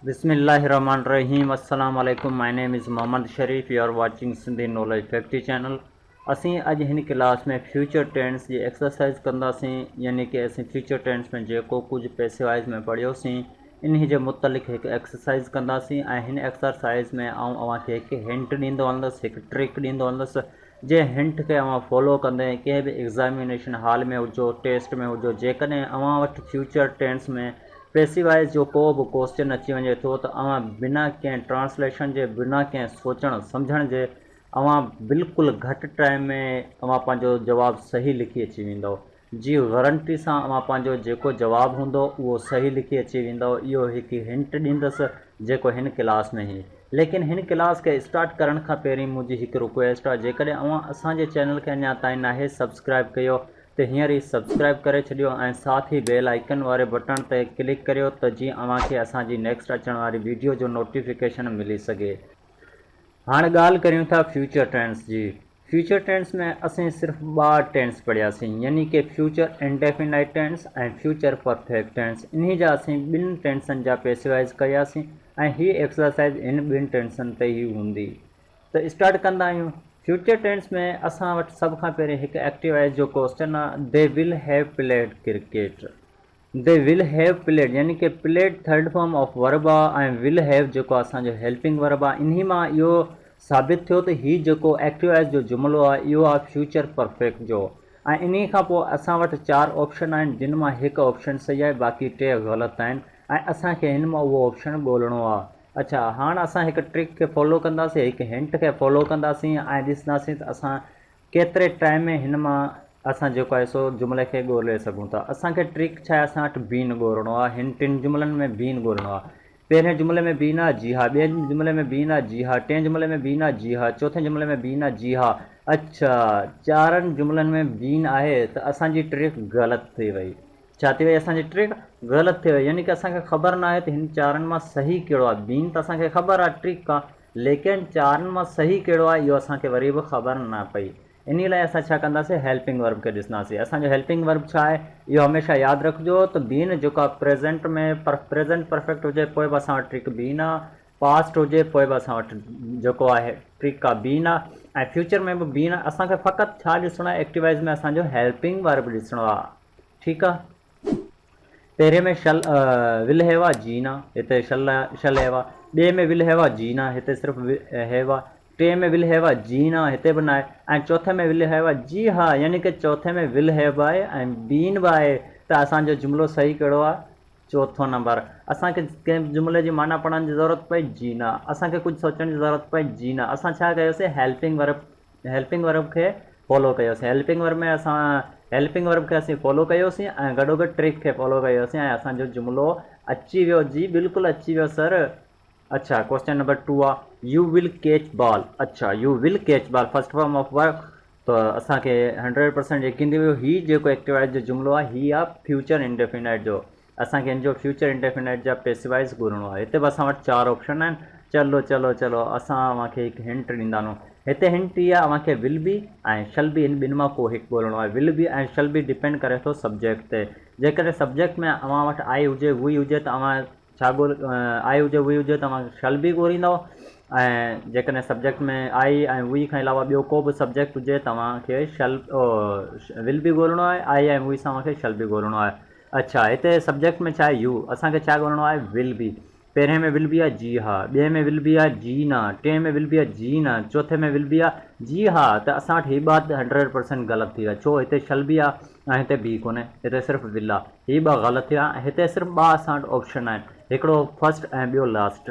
बिस्मिल्लाहिर्रहमानिर्रहीम अस्सलाम वालेकुम। My name is Mohammad Sharif. You are watching Sindhi knowledge factory channel. असीं अॼु हिन क्लास में फ्यूचर टेंस जी एक्सरसाइज कंदासीं, यानी कि असीं फ्यूचर टेंस में जेको कुझु पैसे वाइज़ में पढ़ियोसीं इन जे मुतलिक़ हिकु एक्सरसाइज कंदासीं। ऐं हिन एक्सरसाइज में अव्हांखे हिकु हिंट ॾींदो हलंदुसि, हिकु ट्रिक ॾींदो हलंदुसि। जे हिंट खे अव्हां फॉलो कंदे कंहिं बि एग्ज़ामिनेशन हॉल में हुजो, टेस्ट में हुजो, जेकॾहिं अव्हां वटि फ्यूचर टेंस में पैसिवाइज़ जो को बि क्वेश्चन अची वञे थो त अव्हां बिना कंहिं ट्रांसलेशन जे, बिना कंहिं सोचण सम्झण जे अव्हां बिल्कुलु घटि टाइम में अव्हां पंहिंजो जवाबु सही लिखी अची वेंदव। जी गारंटी सां अव्हां पंहिंजो जेको जवाबु हूंदो उहो सही लिखी अची वेंदव। इहो हिकु हिंट ॾींदुसि जेको हिन क्लास में ई। लेकिन हिन क्लास खे स्टार्ट करण खां पहिरीं मुंहिंजी हिकु रिक्वेस्ट आहे, जेकॾहिं अव्हां असांजे चैनल खे अञा ताईं नाहे सब्सक्राइब कयो त हींअर ई सब्सक्राइब करे छॾियो ऐं साथ ई बेल आइकन वारे बटन ते क्लिक करियो त जीअं अव्हांखे असांजी नेक्स्ट अचण वारी वीडियो जो नोटिफिकेशन मिली सघे। हाणे ॻाल्हि करियूं था फ्यूचर टेंस जी। फ्यूचर टेंस में असीं सिर्फ़ु 2 टेंस पढ़ियासीं, यानी कि फ्यूचर इंडेफिनाइट टेंस ऐं फ्यूचर परफेक्ट टेंस। इन जा असीं 2 टेंसनि जा पैसिवाइज़ कयासीं ऐं हीअ एक्सरसाइज इन 2 टेंसनि ते ई हूंदी। त स्टार्ट कंदा आहियूं। फ्यूचर टेंस में असां वटि सभ खां पहिरीं हिकु एक्टिवाइज़ जो क्वेश्चन आहे, they will have played cricket. They will have played यानी कि played third form of verb आहे ऐं विल हैव जेको असांजो हेल्पिंग वर्ब आहे। इन्ही मां इहो साबित थियो त हीउ जेको एक्टिवाइज़ जो जुमिलो आहे इहो आहे फ्यूचर परफेक्ट जो। ऐं इन खां पोइ असां वटि 4 ऑप्शन आहिनि, जिन मां हिकु ऑप्शन सही आहे, बाक़ी 3 ग़लति आहिनि ऐं असांखे हिन मां उहो ऑप्शन ॻोल्हणो आहे। अच्छा, हाणे असां हिकु ट्रिक खे फॉलो कंदासीं, हिकु हिंट खे फॉलो कंदासीं ऐं ॾिसंदासीं त असां केतिरे टाइम में हिन मां असां जेको आहे सो जुमिले खे ॻोल्हे सघूं था। असांखे ट्रिक छा आहे, असां वटि बीन ॻोल्हणो आहे। हिन 3 जुमिलनि में बीन ॻोल्हणो आहे। पहिरें जुमिले में बीन आहे, जी हा। ॿिए जुमिले में बीन आहे, जी हा। 3 जुमिले में बीन आहे, जी हा। चौथे जुमिले में बीन आहे, जी हा। अच्छा, 4 जुमिलनि में बीन आहे त असांजी ट्रिक ग़लति थी वई। छा थी वई? असांजी ट्रिक ग़लति थी वई, यानी कि असांखे ख़बर न आहे त हिन 4 मां सही कहिड़ो आहे। बीन त असांखे ख़बर आहे, ट्रिक आहे, लेकिन 4 मां सही कहिड़ो आहे इहो असांखे वरी बि ख़बर न पई। इन लाइ असां छा कंदासीं, हेल्पिंग वर्ब खे ॾिसंदासीं। असांजो हेल्पिंग वर्ब छा आहे इहो हमेशह यादि रखिजो त बीन जेको आहे प्रेज़ेंट में प्रेज़ेंट परफेक्ट हुजे पोइ बि असां वटि ट्रिक बीन आहे, पास्ट हुजे पोइ बि असां वटि जेको आहे ट्रिक आहे बीन आहे, ऐं फ्यूचर में बि बीन आहे। असांखे फ़क़ति छा ॾिसणो आहे, एक्टिवाइज़ में असांजो हेल्पिंग वर्ब ॾिसणो आहे। ठीकु आहे। पहिरें में विल हैव आहे, जीन आहे, हिते शल हैव आहे। ॿिए में विल हैव आहे, जीन आहे, हिते सिर्फ़ु हैव आहे। 3 में विल हैव आहे, जीन आहे, हिते बि न आहे। ऐं चौथे में विल हैव आहे, जी हा, यानी कि चौथे में विल हैव आहे ऐं बीन बि आहे। त असांजो जुमिलो सही कहिड़ो आहे? चौथों नंबर। असांखे कंहिं जुमिले जी माना पढ़ण जी ज़रूरत पई, जी न। असांखे कुझु सोचण जी ज़रूरत पई, जी न। असां छा कयोसीं, हेल्पिंग वर्ब खे फॉलो कयोसीं। हेल्पिंग वर्ब खे असीं फॉलो कयोसीं ऐं गॾोगॾु ट्रिक खे फॉलो कयोसीं ऐं असांजो जुमिलो अची वियो। जी बिल्कुलु अची वियो सर। अच्छा, क्वेश्चन नंबर 2 आहे, यू विल कैच बॉल। अच्छा, U will catch ball first form of verb, त असांखे 100% यकीन थी वियो हीउ जेको एक्टिवाइज़ जो जुमिलो आहे हीउ आहे फ्यूचर इंडेफिनाइट जो। असांखे हिन जो फ्यूचर इंडेफिनाइट जा पैसिवाइज़ घुरणो आहे। हिते बि असां वटि 4 ऑप्शन आहिनि। चलो असां अव्हांखे हिकु हिंट ॾींदासीं। हिते हिंट इहा अव्हांखे विल बी ऐं शल बी हिन 2 मां को हिकु ॻोल्हणो आहे। विल बी ऐं शल बी डिपेंड करे थो सब्जेक्ट ते। जेकॾहिं सब्जेक्ट में अव्हां वटि आई हुजे, हुई हुजे त अव्हां छा आई हुजे, हुई हुजे त तव्हां शल बी ॻोल्हींदव। ऐं जेकॾहिं सब्जेक्ट में आई ऐं हुई खां अलावा ॿियो को बि सब्जेक्ट हुजे तव्हांखे विल बी ॻोल्हणो आहे। आई ऐं हुई सां तव्हांखे शल बी ॻोल्हणो आहे। अच्छा, हिते सब्जेक्ट में छा आहे, यू। असांखे छा ॻोल्हणो आहे, विल बी। पहिरें में विल बी आहे, जी हा। ॿिए में विल बी आहे, जी न। 3 में विल बी आहे, जी न। चौथे में विल बी आहे, जी हा। त असां वटि हीअ बात 100% ग़लति थी आहे। छो? हिते शल बी आहे ऐं हिते बी कोन्हे, हिते सिर्फ़ु विल आहे। हीअ 2 ग़लति थिया। हिते सिर्फ़ु 2 असां वटि ऑप्शन आहिनि, हिकिड़ो फर्स्ट ऐं ॿियो लास्ट।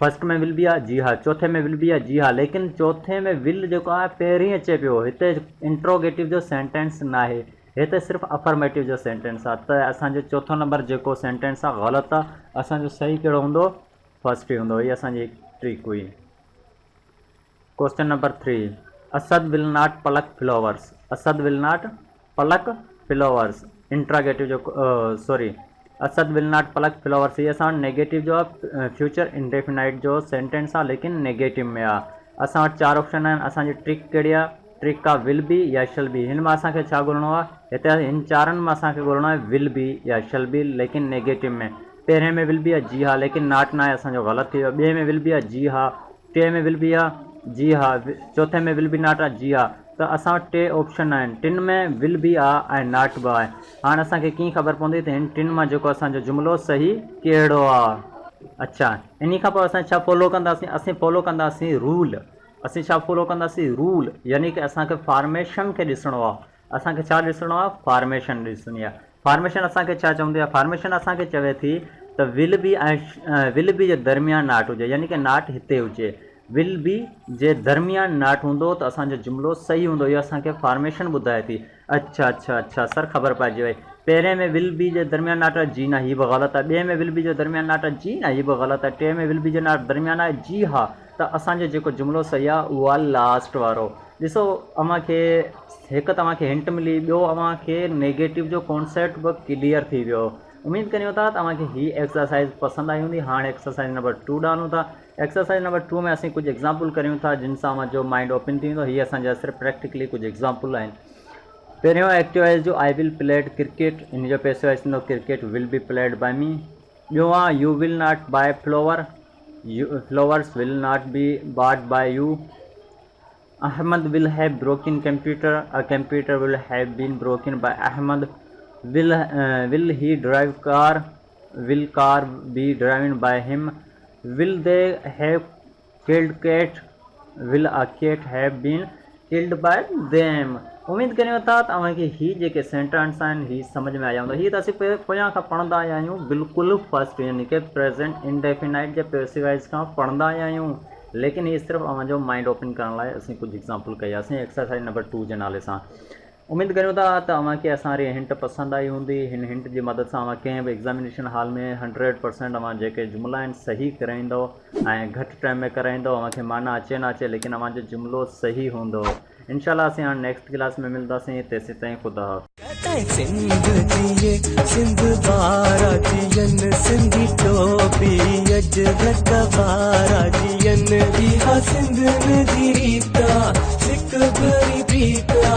फर्स्ट में विल बी आहे, जी हा। चौथे में विल बी आहे, जी हा। लेकिन चौथे में विल जेको आहे पहिरीं अचे पियो। हिते इंट्रोगेटिव जो सेंटेंस न आहे, हिते सिर्फ़ु अफर्मेटिव जो सेंटेंस आहे। त असांजो चौथों नंबर जेको सेंटेंस आहे ग़लति आहे। असांजो सही कहिड़ो हूंदो? फर्स्ट ई हूंदो। हीअ असांजी ट्रिक हुई। Question number 3, Asad will not Palak flowers. Asad will not Palak flowers interrogative जो असद विल नॉट पलक फ्लावर्स ये असां नेगेटिव जो फ्यूचर इंडेफिनाइट जो सेंटेंस आहे, लेकिन नेगेटिव में आहे। असां वटि 4 ऑप्शन आहिनि। असांजी ट्रिक कहिड़ी आहे? ट्रिक आहे विल बी या शल बी। हिन मां असांखे छा ॻोल्हणो आहे? हिते हिन 4 मां असांखे ॻोल्हणो आहे विल बी या शल बी, लेकिन नेगेटिव में। पहिरें में विल बी आहे जी हा, लेकिन नाट न आहे, असांजो ग़लति थी वियो। ॿिए में विल बी आहे जी हा, टे में विल बी आहे जी हा, चौथे में विल बी नाट आहे जी हा। त असां वटि टे ऑप्शन आहिनि, टिनि में विल बी आहे ऐं नाट बि आहे। हाणे असांखे कीअं ख़बर पवंदी त हिन टिनि मां जेको असांजो जुमिलो सही कहिड़ो आहे। अच्छा, इन खां पोइ असां छा फॉलो कंदासीं, असीं फॉलो कंदासीं रूल। असीं छा फॉलो कंदासीं, रूल, यानी कि असांखे फॉर्मेशन खे ॾिसणो आहे। असांखे छा ॾिसणो आहे, फॉर्मेशन ॾिसणी आहे। फॉर्मेशन असांखे छा चवंदी आहे, फॉर्मेशन असांखे चवे थी त विल बी ऐं विल बी जे दरमियान नाट हुजे, यानी कि नाट हिते हुजे। विल बी जे दरमियान नाट हूंदो त असांजो जुमिलो सही हूंदो, इहो असांखे फॉर्मेशन ॿुधाए थी। अच्छा अच्छा अच्छा सर, ख़बर पइजी वई। पहिरें में विल बी जे दरमियान नाट आहे जी न, हीअ बि ग़लति आहे। ॿिए में विल बी जे दरमियान नाट आहे जी न, हीअ बि ग़लति आहे। टे में विल बी जे दरमियान आहे जी हा। त असांजो जेको जुमिलो सही आहे उहो आहे लास्ट वारो। ॾिसो, अव्हांखे हिकु तव्हांखे हिंट मिली, ॿियो अव्हांखे नेगेटिव जो कॉन्सेप्ट बि क्लियर थी वियो। उमेद करियूं था तव्हांखे हीअ एक्सरसाइज़ पसंदि आई हूंदी। हाणे एक्सरसाइज़ नंबर 2 ॾानूं था। एक्सरसाइज़ नंबर 2 में असीं कुझु एग्ज़ाम्पल करियूं था जिन सां मुंहिंजो माइंड ओपन थी वेंदो। हीअ असांजा सिर्फ़ु प्रैक्टिकली कुझु एग्ज़ाम्पल आहिनि। पहिरियों एक्टिवाइज़ जो आई विल प्लेड क्रिकेट, इन जो पैसिवाइज़ थींदो cricket will be played by me. ॿियो आहे you will not buy flower, flowers will not be bought by you. Ahmad will have broken computer, a computer will have been broken by Ahmad. Will he drive car, will car be driven by him. Will they have killed cat, will a cat have been killed by them. उमेद करियूं था तव्हांखे ही जेके sentence आहिनि ही सम्झ में आया हूंदा। हीअ त असीं पोयां खां पढ़ंदा आया आहियूं, बिल्कुलु फर्स्ट यानी कि प्रेज़ेंट इंडेफिनाइट जे पैसिवाइज़ खां पढ़ंदा आया आहियूं, लेकिन ये सिर्फ़ु अव्हांजो माइंड ओपन करण लाइ असीं कुझु एग्ज़ाम्पल कयासीं एक्सरसाइज़ नंबर 2 जे नाले सां। उमेद करियूं था त अव्हांखे असांजी हिंट पसंदि आई हूंदी। हिन हिंट जी मदद सां अव्हां कंहिं बि एग्ज़ामिनेशन हॉल में 100% अव्हां जेके जुमिला आहिनि सही कराईंदो ऐं घटि टाइम में कराईंदो। अव्हांखे माना अचे न अचे, लेकिन अव्हांजो जुमिलो सही हूंदो। इंशाल्लाह असीं हाणे नेक्स्ट क्लास में मिलंदासीं। तेसि ताईं ख़ुदा हाफ़िज़। सिंध बारा जियन सिंधी टोपी अज घट बारा जियन इहा सिंध नदी रीता सिक भरी प्रीता